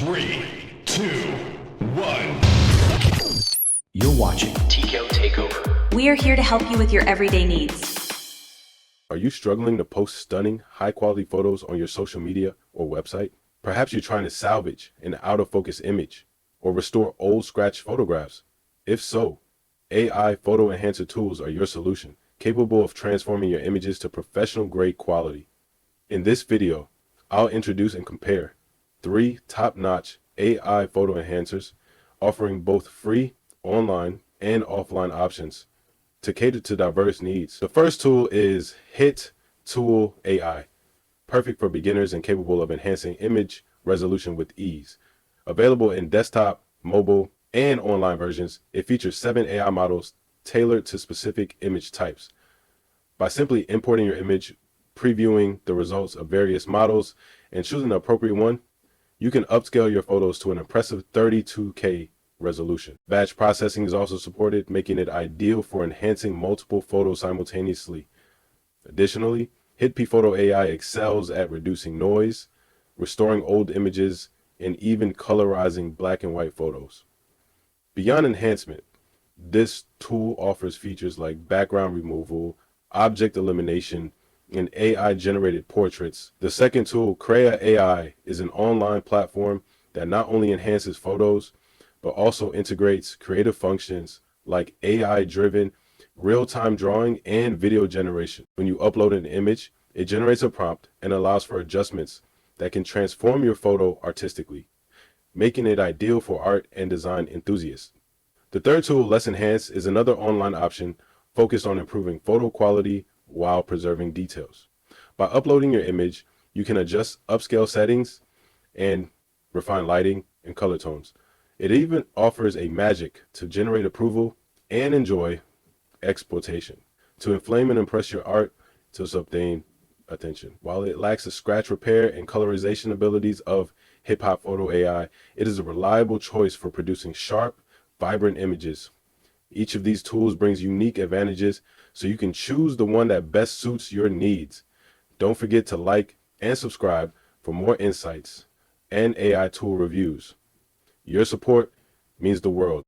3, 2, 1. You're watching TKO Takeover. We are here to help you with your everyday needs. Are you struggling to post stunning, high-quality photos on your social media or website? Perhaps you're trying to salvage an out-of-focus image or restore old scratch photographs. If so, AI photo enhancer tools are your solution, capable of transforming your images to professional-grade quality. In this video, I'll introduce and compare 3 top-notch AI photo enhancers offering both free online and offline options to cater to diverse needs. The first tool is Hit Tool AI, perfect for beginners and capable of enhancing image resolution with ease. Available in desktop, mobile, and online versions, it features 7 AI models tailored to specific image types. By simply importing your image, previewing the results of various models, and choosing the appropriate one, you can upscale your photos to an impressive 32K resolution. Batch processing is also supported, making it ideal for enhancing multiple photos simultaneously. Additionally, HitP Photo AI excels at reducing noise, restoring old images, and even colorizing black and white photos. Beyond enhancement, this tool offers features like background removal, object elimination, and AI-generated portraits. The second tool, Crea AI, is an online platform that not only enhances photos, but also integrates creative functions like AI-driven real-time drawing and video generation. When you upload an image, it generates a prompt and allows for adjustments that can transform your photo artistically, making it ideal for art and design enthusiasts. The third tool, Less Enhanced, is another online option focused on improving photo quality while preserving details. By uploading your image, you can adjust upscale settings and refine lighting and color tones. It even offers a magic to generate approval and enjoy exploitation, to inflame and impress your art to sustain attention. While it lacks the scratch repair and colorization abilities of hip-hop photo AI, it is a reliable choice for producing sharp, vibrant images. Each of these tools brings unique advantages, so you can choose the one that best suits your needs. Don't forget to like and subscribe for more insights and AI tool reviews. Your support means the world.